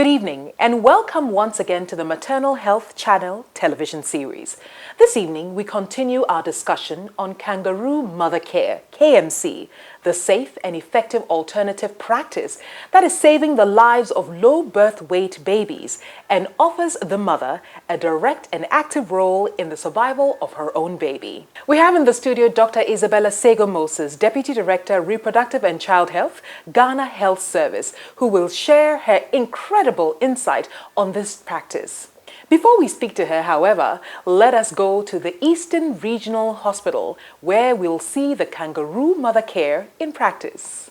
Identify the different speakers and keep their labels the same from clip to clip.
Speaker 1: Good evening and welcome once again to the Maternal Health Channel television series. This evening we continue our discussion on Kangaroo Mother Care, KMC, the safe and effective alternative practice that is saving the lives of low birth weight babies and offers the mother a direct and active role in the survival of her own baby. We have in the studio Dr. Isabella Sego-Moses, Deputy Director, Reproductive and Child Health, Ghana Health Service, who will share her incredible insight on this practice. Before we speak to her, however, let us go to the Eastern Regional Hospital, where we'll see the Kangaroo Mother Care in practice.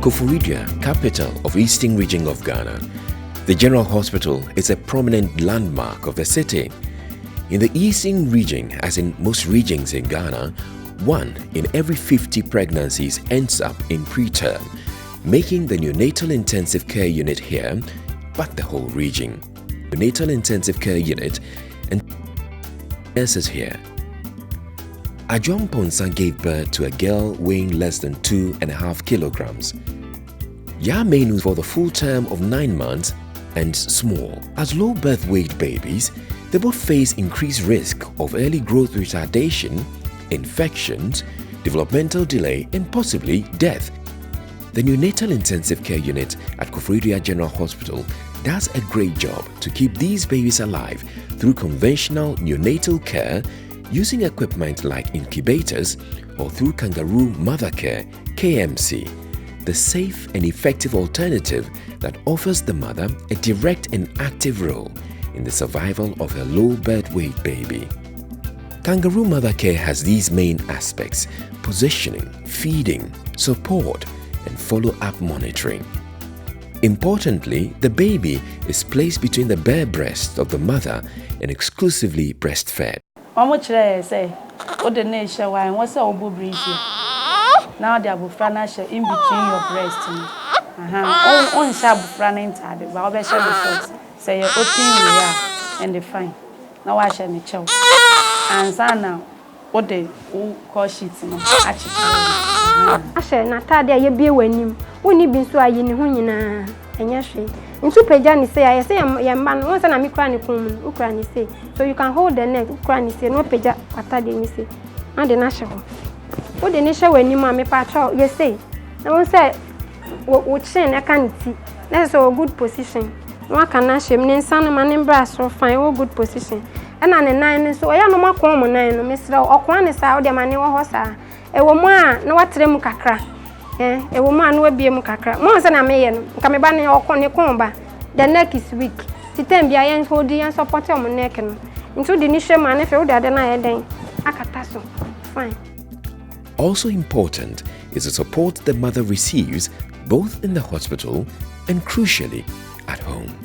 Speaker 2: Koforidua, capital of Eastern Region of Ghana. The General Hospital is a prominent landmark of the city. In the Eastern Region, as in most regions in Ghana, 1 in every 50 pregnancies ends up in preterm, making the neonatal intensive care unit here, but the whole region. The neonatal intensive care unit and nurses here. Ajom Ponsa gave birth to a girl weighing less than 2.5 kilograms. Ya Menu for the full term of 9 months and small. As low birth weight babies, they both face increased risk of early growth retardation, infections, developmental delay, and possibly death. The neonatal intensive care unit at Koforidua General Hospital does a great job to keep these babies alive through conventional neonatal care using equipment like incubators or through Kangaroo Mother Care, KMC, the safe and effective alternative that offers the mother a direct and active role in the survival of her low birth weight baby. Kangaroo Mother Care has these main aspects: positioning, feeding, support, and follow-up monitoring. Importantly, the baby is placed between the bare breasts of the mother and exclusively breastfed.
Speaker 3: Now the abufrana in between your breasts. On abufrana inside, but I'll be sure say you're opening and the fine. Now I shall me chow. And now, what they call sheets, actually.
Speaker 4: I shall not tell you be when you wouldn't be so I in Hunina and Yashi. In two pages, say, I say, I'm young man, once and I'm chronic woman, Ukraine say. So you can hold the neck, Ukraine say, no page, what I didn't say. And the national. What the nation when you mammy patch out, you say. I won't say, what saying I can't see. That's a good position. One can ask him, then son, man in brass or fine, all good position. And on the 9, so I am no more common 9, Mr. O'Quan is out the money or horse. A woman, no what them cacra. A woman will be a mucacra. More than a man, come about your corner comba. The neck is weak. Sit be I hold the and support on my neck. Into the initial man, if you did I then. Akatasso. Fine.
Speaker 2: Also important is the support the mother receives both in the hospital and crucially at home.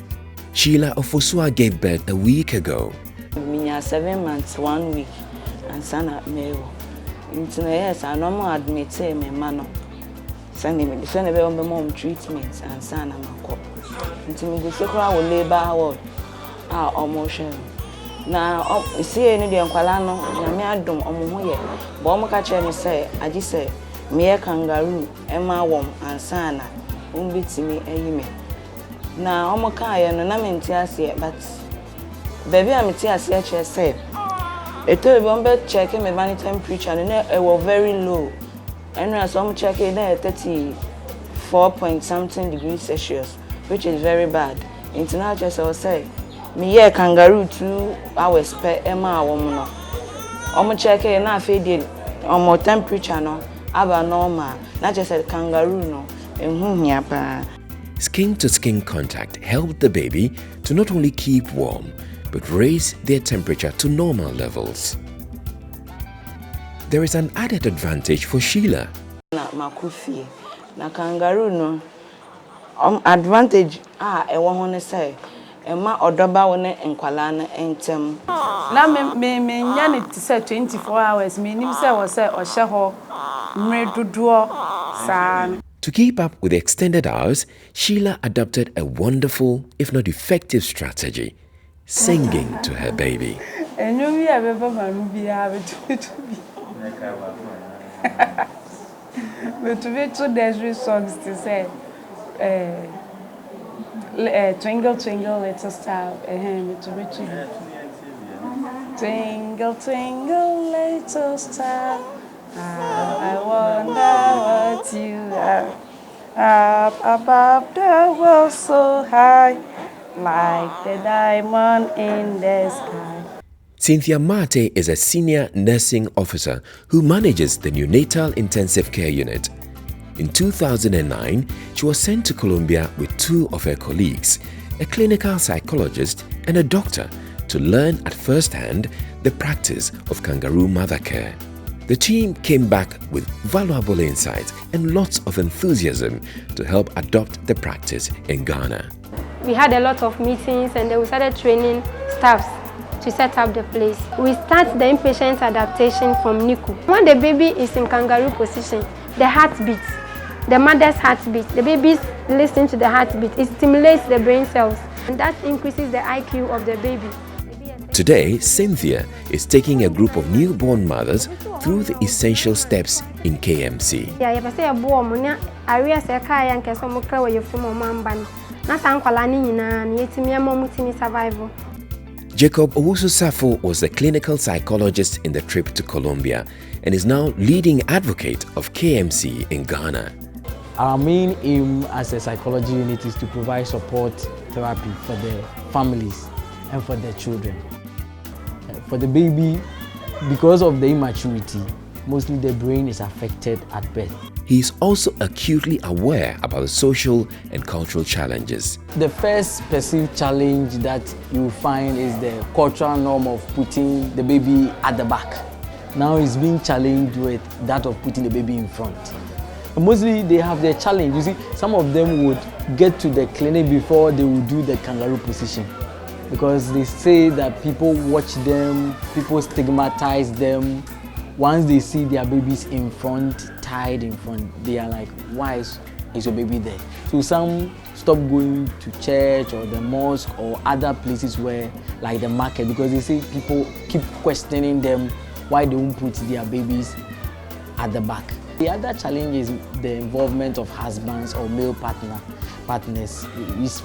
Speaker 2: Sheila Ofosua gave birth a week ago.
Speaker 5: Me 7 months, 1 week, and son at Mayo. Into yes, I no more admit me man. Send me the mom treatments and son and my cop. Into me the secret will labor ward. Almost. Now, see any day on Qualano, Yamiadum or Moye. Bomakacha me say, I just say, me a kangaroo, Emma Wom and Sana, beat me a yime. Now, Omokaya and I'm but. Baby, I'm TSHS. It told me checking my body temperature and it was very low. And as I'm checking there 34 point something degrees Celsius, which is very bad. International just say, me a kangaroo 2 hours per Emma woman. I'm checking now faded on my temperature no, aba normal, not just a kangaroo no.
Speaker 2: Skin to skin contact helped the baby to not only keep warm, but raise their temperature to normal levels. There is an added advantage for Sheila.
Speaker 5: Na kangaroo no advantage e wo ho ne say e ma odoba woni enkwala na entem
Speaker 3: na me nya ne say 24 hours me nim say wo say o hye ho mreduduo sa.
Speaker 2: To keep up with the extended hours, Sheila adopted a wonderful, if not effective strategy: singing to her baby.
Speaker 3: But to be two desperate songs to say, Twinkle, twinkle, little star. Twinkle, twinkle, little star. I wonder what you are. Up above the world so high, like the diamond in the sky.
Speaker 2: Cynthia Mate is a senior nursing officer who manages the neonatal intensive care unit. In 2009, she was sent to Colombia with two of her colleagues, a clinical psychologist and a doctor, to learn at first hand the practice of kangaroo mother care. The team came back with valuable insights and lots of enthusiasm to help adopt the practice in Ghana.
Speaker 4: We had a lot of meetings and then we started training staffs to set up the place. We start the inpatient adaptation from NICU. When the baby is in kangaroo position, the heartbeat, the mother's heartbeat, the babies listen to the heartbeat. It stimulates the brain cells and that increases the IQ of the baby.
Speaker 2: Today, Cynthia is taking a group of newborn mothers through the essential steps in KMC. Jacob Owusu-Safo was the clinical psychologist in the trip to Colombia and is now leading advocate of KMC in Ghana.
Speaker 6: Our main aim as a psychology unit is to provide support therapy for the families and for the children. For the baby, because of the immaturity, mostly the brain is affected at birth.
Speaker 2: He is also acutely aware about the social and cultural challenges.
Speaker 6: The first perceived challenge that you find is the cultural norm of putting the baby at the back. Now it's being challenged with that of putting the baby in front. But mostly they have their challenge. You see, some of them would get to the clinic before they would do the kangaroo position, because they say that people watch them, people stigmatize them. Once they see their babies in front, tied in front, they are like, why is your baby there? So some stop going to church or the mosque or other places where, like the market, because they say people keep questioning them why they won't put their babies at the back. The other challenge is the involvement of husbands or male partners.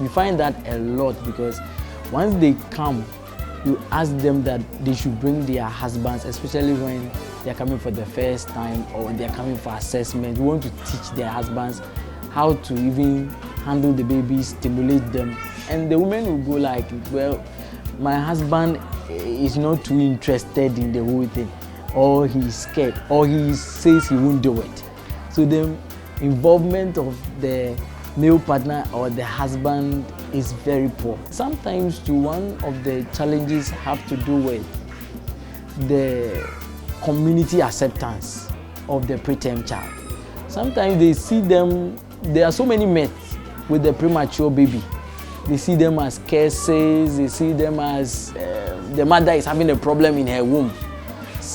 Speaker 6: We find that a lot, because once they come, you ask them that they should bring their husbands, especially when they're coming for the first time or they're coming for assessment. We want to teach their husbands how to even handle the babies, stimulate them. And the women will go like, well, my husband is not too interested in the whole thing, or he's scared, or he says he won't do it. So the involvement of the male partner or the husband is very poor. Sometimes one of the challenges have to do with the community acceptance of the preterm child. Sometimes they see them, there are so many myths with the premature baby. They see them as cases, they see them as the mother is having a problem in her womb.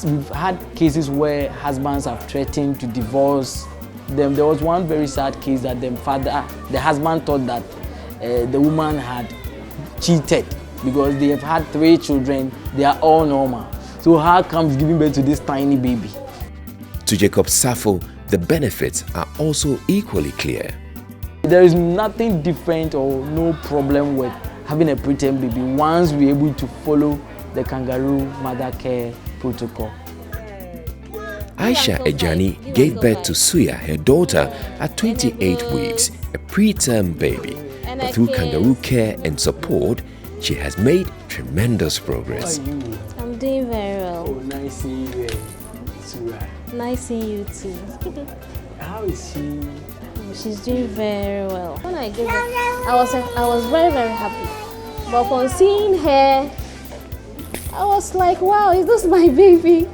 Speaker 6: We've had cases where husbands have threatened to divorce them. There was one very sad case that the husband thought that the woman had cheated because they have had 3 children, they are all normal. So how comes giving birth to this tiny baby?
Speaker 2: To Jacob Safo, the benefits are also equally clear.
Speaker 6: There is nothing different or no problem with having a preterm baby once we're able to follow the kangaroo mother care protocol.
Speaker 2: Aisha Ejani gave birth to Suya, her daughter, at 28 weeks, a preterm baby. But through kangaroo care and support, she has made tremendous progress.
Speaker 7: I'm doing very well.
Speaker 6: Oh, nice seeing you, Suya.
Speaker 7: Nice seeing you too.
Speaker 6: How is she?
Speaker 7: She's doing very well. When I gave her, I was very, very happy. But upon seeing her, I was like, wow, is this my baby?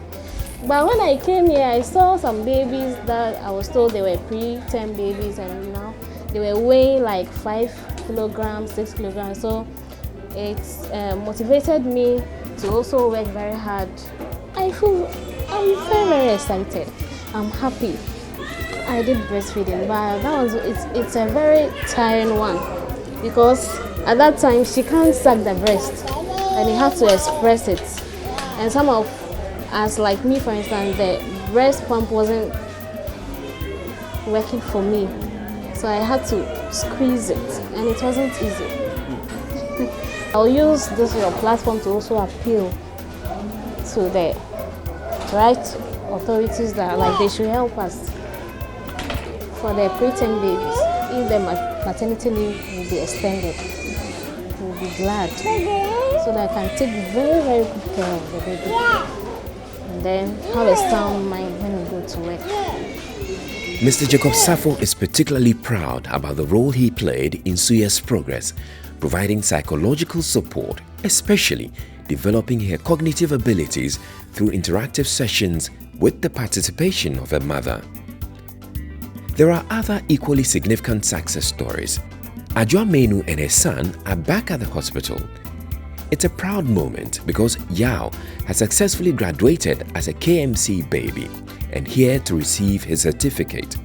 Speaker 7: But when I came here, I saw some babies that I was told they were preterm babies, and now they were weighing like 5 kilograms, 6 kilograms. So it motivated me to also work very hard. I'm very, very excited. I'm happy. I did breastfeeding, but it's a very tiring one, because at that time she can't suck the breast and you have to express it. And some of us, like me for instance, the breast pump wasn't working for me. So I had to squeeze it, and it wasn't easy. I'll use this your platform to also appeal to the right authorities that they should help us for the preterm babies. If the maternity leave will be extended, we'll be glad, so that I can take very, very good care of the baby. And then have a sound mind when we go to work.
Speaker 2: Mr. Jacob Safo is particularly proud about the role he played in Suya's progress, providing psychological support, especially developing her cognitive abilities through interactive sessions with the participation of her mother. There are other equally significant success stories. Ajua Menu and her son are back at the hospital. It's a proud moment because Yao has successfully graduated as a KMC baby and here to receive his certificate.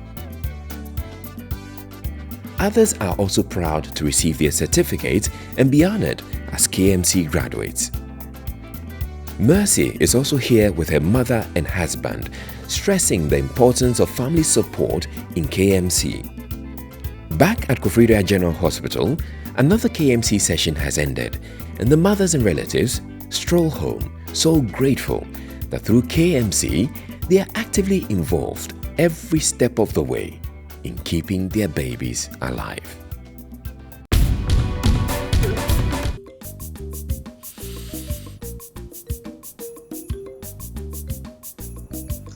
Speaker 2: Others are also proud to receive their certificates and be honored as KMC graduates. Mercy is also here with her mother and husband, stressing the importance of family support in KMC. Back at Kofridia General Hospital, another KMC session has ended, and the mothers and relatives stroll home, so grateful that through KMC, they are actively involved every step of the way in keeping their babies alive.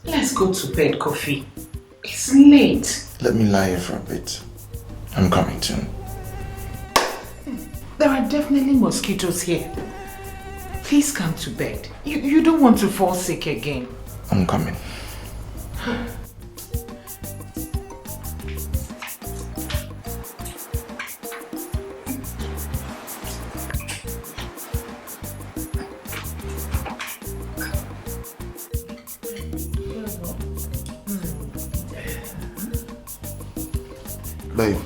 Speaker 8: Let's go to bed, Kofi. It's late.
Speaker 9: Let me lie here for a bit. I'm coming soon.
Speaker 8: There are definitely mosquitoes here. Please come to bed. You don't want to fall sick again.
Speaker 9: I'm coming. Babe,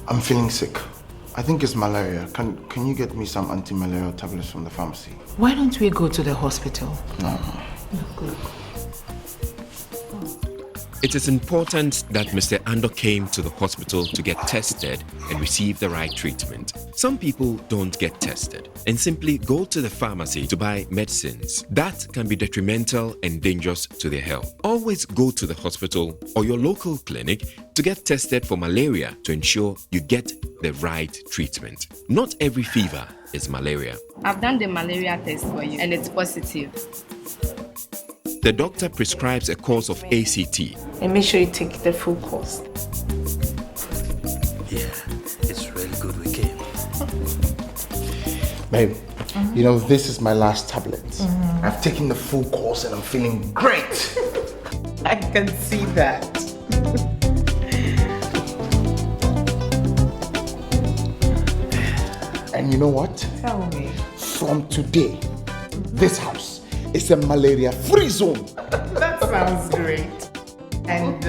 Speaker 9: I'm feeling sick. I think it's malaria. Can you get me some anti-malarial tablets from the pharmacy?
Speaker 8: Why don't we go to the hospital?
Speaker 9: No.
Speaker 8: Look.
Speaker 2: It is important that Mr. Ando came to the hospital to get tested and receive the right treatment. Some people don't get tested and simply go to the pharmacy to buy medicines. That can be detrimental and dangerous to their health. Always go to the hospital or your local clinic to get tested for malaria to ensure you get the right treatment. Not every fever is malaria.
Speaker 10: I've done the malaria test for you and it's positive.
Speaker 2: The doctor prescribes a course of ACT.
Speaker 8: And make sure you take the full course.
Speaker 11: Yeah, it's really good we came.
Speaker 9: Babe, you know, this is my last tablet. I've taken the full course and I'm feeling great.
Speaker 8: I can see that.
Speaker 9: And you know what?
Speaker 8: Tell me.
Speaker 9: From today, this house is a malaria-free zone.
Speaker 8: That sounds great. And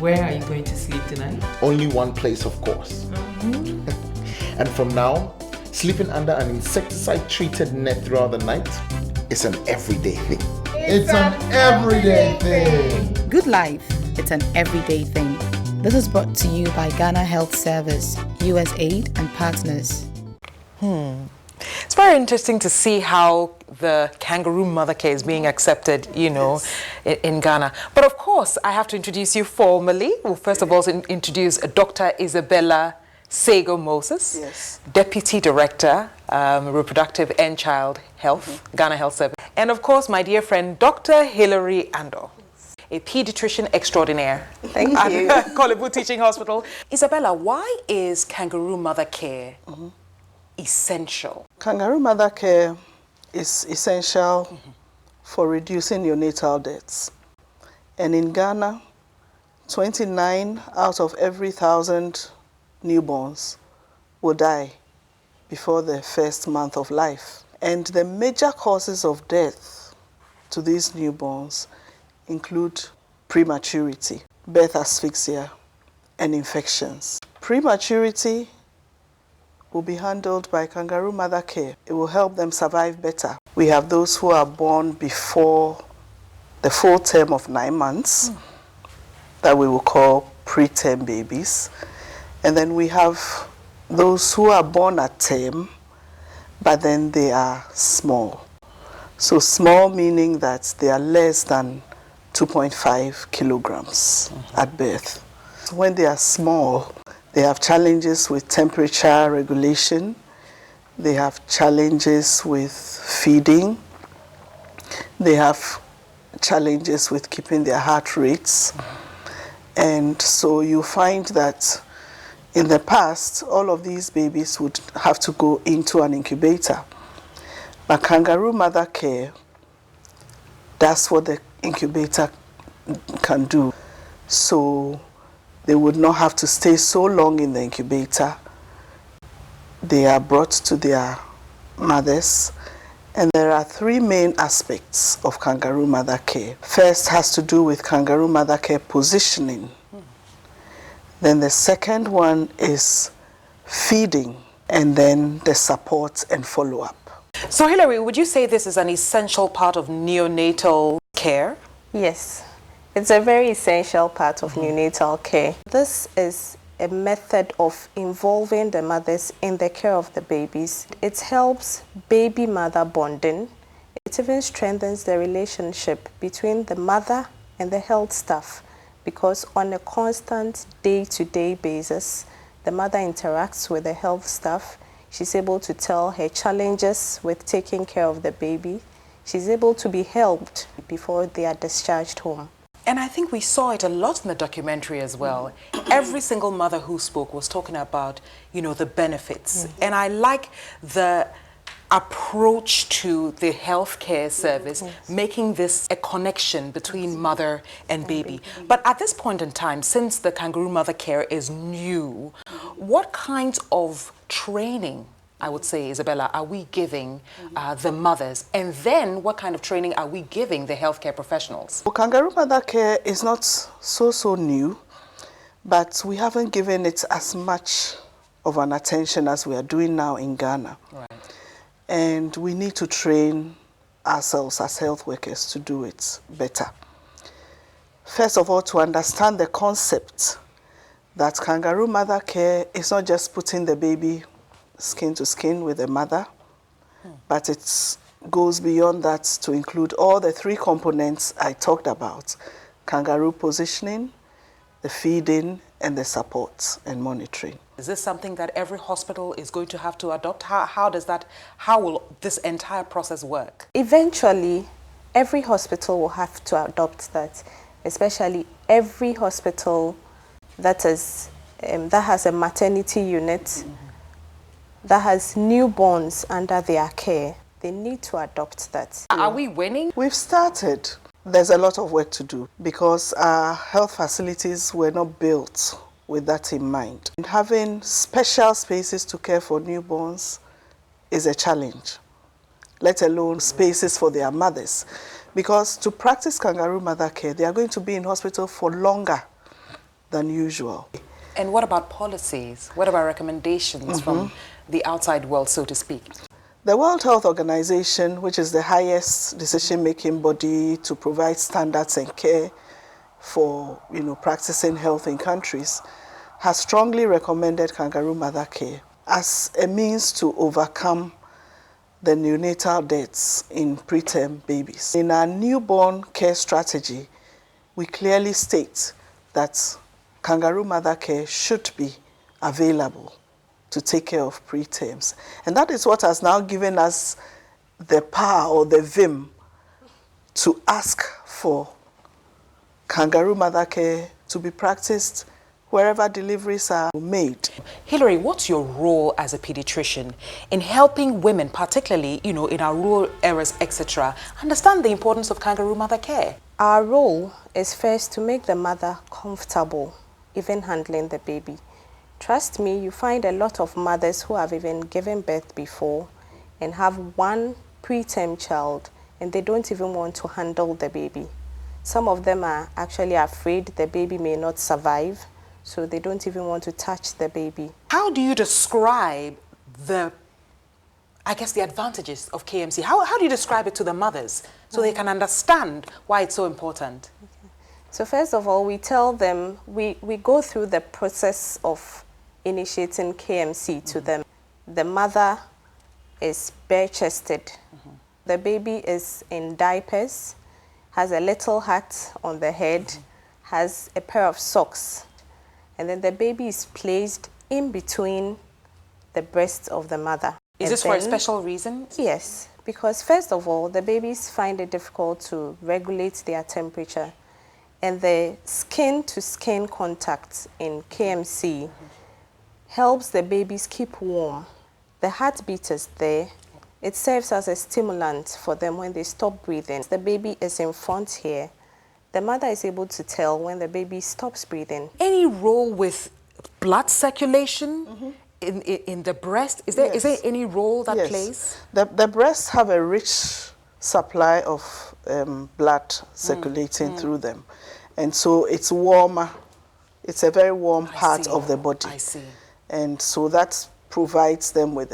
Speaker 8: where are you going to sleep tonight?
Speaker 9: Only one place, of course. And from now, sleeping under an insecticide-treated net throughout the night is an everyday thing. It's an everyday thing.
Speaker 12: Good life, it's an everyday thing. This is brought to you by Ghana Health Service, USAID and partners.
Speaker 1: It's very interesting to see how the Kangaroo Mother Care is being accepted, in Ghana. But of course, I have to introduce you formally. We'll first of all introduce Dr. Isabella Sego Moses, Deputy Director, Reproductive and Child Health, Ghana Health Service. And of course, my dear friend, Dr. Hilary Ando, a pediatrician extraordinaire.
Speaker 13: Thank you.
Speaker 1: At Kolebu Teaching Hospital. Isabella, why is Kangaroo Mother Care essential?
Speaker 13: Kangaroo Mother Care is essential for reducing neonatal deaths. And in Ghana, 29 out of every 1,000 newborns will die before their first month of life. And the major causes of death to these newborns include prematurity, birth asphyxia, and infections. Prematurity will be handled by Kangaroo Mother Care. It will help them survive better. We have those who are born before the full term of 9 months that we will call preterm babies. And then we have those who are born at term, but then they are small. So small meaning that they are less than 2.5 kilograms at birth. When they are small, they have challenges with temperature regulation. They have challenges with feeding. They have challenges with keeping their heart rates. And so you find that in the past, all of these babies would have to go into an incubator. But Kangaroo Mother Care, that's what the incubator can do. So they would not have to stay so long in the incubator. They are brought to their mothers. And there are three main aspects of Kangaroo Mother Care. First has to do with Kangaroo Mother Care positioning. Then the second one is feeding, and then the support and follow-up.
Speaker 1: So Hilary, would you say this is an essential part of neonatal care?
Speaker 14: Yes, it's a very essential part of neonatal care. This is a method of involving the mothers in the care of the babies. It helps baby-mother bonding. It even strengthens the relationship between the mother and the health staff, because on a constant day-to-day basis, the mother interacts with the health staff. She's able to tell her challenges with taking care of the baby. She's able to be helped before they are discharged home.
Speaker 1: And I think we saw it a lot in the documentary as well. Every single mother who spoke was talking about, you know, the benefits. And I like the approach to the healthcare service, making this a connection between mother and baby. But at this point in time, since the Kangaroo Mother Care is new, what kinds of training, I would say, Isabella, are we giving the mothers? And then what kind of training are we giving the healthcare professionals?
Speaker 13: Well, Kangaroo Mother Care is not so new, but we haven't given it as much of an attention as we are doing now in Ghana.
Speaker 1: Right.
Speaker 13: And we need to train ourselves as health workers to do it better. First of all, to understand the concept that Kangaroo Mother Care is not just putting the baby skin to skin with the mother, but it goes beyond that to include all the three components I talked about: kangaroo positioning, the feeding, and the support and monitoring.
Speaker 1: Is this something that every hospital is going to have to adopt? How will this entire process work?
Speaker 14: Eventually, every hospital will have to adopt that, especially every hospital that has a maternity unit, that has newborns under their care. They need to adopt that.
Speaker 1: Are we winning?
Speaker 13: We've started. There's a lot of work to do because our health facilities were not built with that in mind. And having special spaces to care for newborns is a challenge, let alone spaces for their mothers. Because to practice Kangaroo Mother Care, they are going to be in hospital for longer than usual.
Speaker 1: And what about policies? What about recommendations from the outside world, so to speak?
Speaker 13: The World Health Organization, which is the highest decision-making body to provide standards and care for, practicing health in countries, has strongly recommended Kangaroo Mother Care as a means to overcome the neonatal deaths in preterm babies. In our newborn care strategy, we clearly state that Kangaroo Mother Care should be available to take care of preterms. And that is what has now given us the power or the vim to ask for Kangaroo Mother Care to be practiced wherever deliveries are made.
Speaker 1: Hilary, what's your role as a pediatrician in helping women, particularly, in our rural areas, etc., understand the importance of Kangaroo Mother Care?
Speaker 14: Our role is first to make the mother comfortable, even handling the baby. Trust me, you find a lot of mothers who have even given birth before and have one preterm child and they don't even want to handle the baby. Some of them are actually afraid the baby may not survive, so they don't even want to touch the baby.
Speaker 1: How do you describe the advantages of KMC? How do you describe it to the mothers so they can understand why it's so important?
Speaker 14: So first of all, we tell them, we go through the process of initiating KMC to them. The mother is bare-chested. The baby is in diapers, has a little hat on the head, has a pair of socks, and then the baby is placed in between the breasts of the mother.
Speaker 1: Is this for a special reason?
Speaker 14: Yes, because first of all, the babies find it difficult to regulate their temperature, and the skin-to-skin contact in KMC helps the babies keep warm. The heartbeat is there. It serves as a stimulant for them when they stop breathing. The baby is in front here. The mother is able to tell when the baby stops breathing.
Speaker 1: Any role with blood circulation in the breast? Is there any role that plays?
Speaker 13: The breasts have a rich supply of blood circulating through them. And so it's warmer. It's a very warm part of the body.
Speaker 1: I see.
Speaker 13: And so that provides them with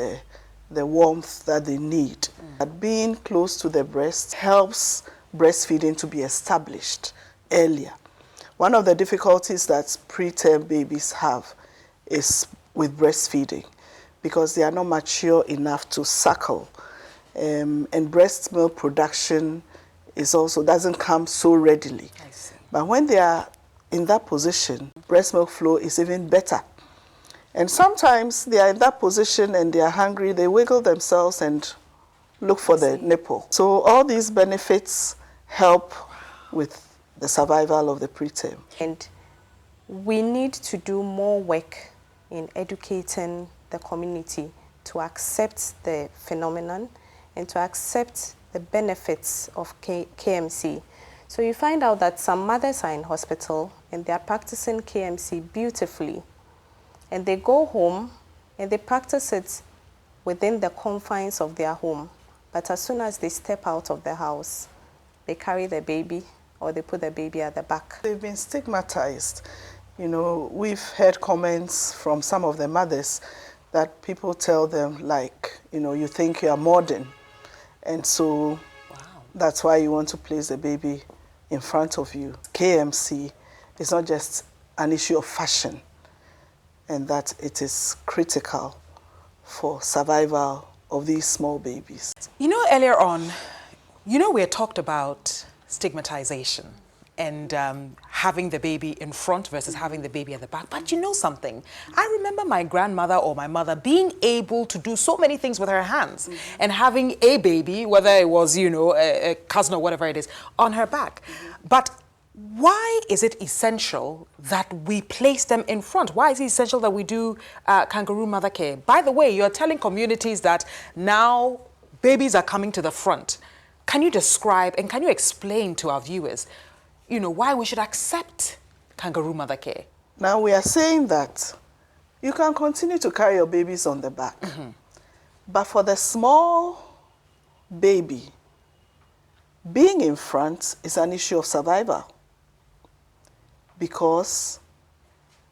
Speaker 13: the warmth that they need. But being close to the breast helps breastfeeding to be established earlier. One of the difficulties that preterm babies have is with breastfeeding because they are not mature enough to suckle. And breast milk production is also doesn't come so readily.
Speaker 1: I see.
Speaker 13: But when they are in that position, breast milk flow is even better. And sometimes they are in that position and they are hungry, they wiggle themselves and look for the nipple. So all these benefits help with the survival of the preterm.
Speaker 14: And we need to do more work in educating the community to accept the phenomenon and to accept the benefits of KMC. So you find out that some mothers are in hospital and they are practicing KMC beautifully. And they go home and they practice it within the confines of their home. But as soon as they step out of the house, they carry the baby or they put the baby at the back.
Speaker 13: They've been stigmatized. You know, we've heard comments from some of the mothers that people tell them like, you know, you think you are modern. And so that's why you want to place the baby in front of you. KMC is not just an issue of fashion, and that it is critical for survival of these small babies.
Speaker 1: You know, earlier on, we had talked about stigmatization and having the baby in front versus having the baby at the back. But you know something? I remember my grandmother or my mother being able to do so many things with her hands and having a baby, whether it was, a cousin or whatever it is, on her back. But why is it essential that we place them in front? Why is it essential that we do kangaroo mother care? By the way, you're telling communities that now babies are coming to the front. Can you describe and can you explain to our viewers, why we should accept kangaroo mother care?
Speaker 13: Now we are saying that you can continue to carry your babies on the back. But for the small baby, being in front is an issue of survival, because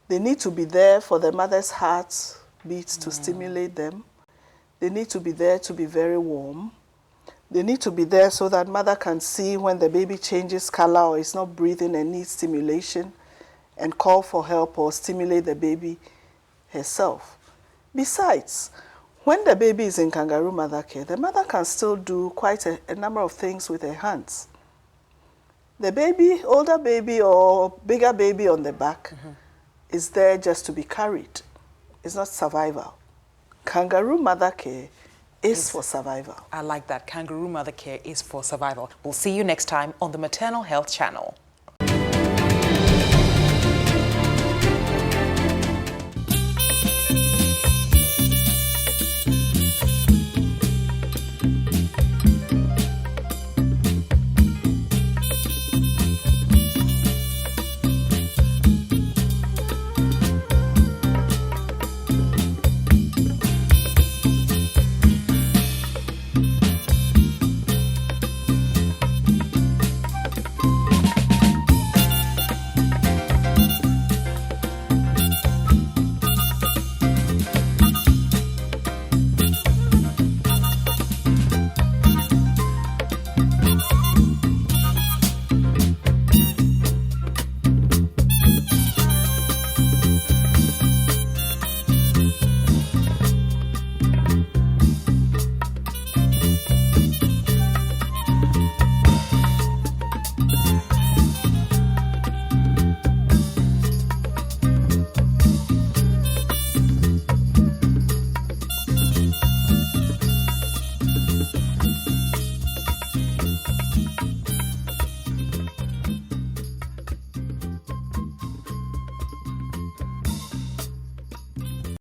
Speaker 13: they need to be there for the mother's heart beats to stimulate them. They need to be there to be very warm. They need to be there so that mother can see when the baby changes color or is not breathing and needs stimulation and call for help or stimulate the baby herself. Besides, when the baby is in kangaroo mother care, the mother can still do quite a number of things with her hands. The baby, older baby or bigger baby on the back is there just to be carried. It's not survival. Kangaroo mother care is for survival.
Speaker 1: I like that. Kangaroo mother care is for survival. We'll see you next time on the Maternal Health Channel.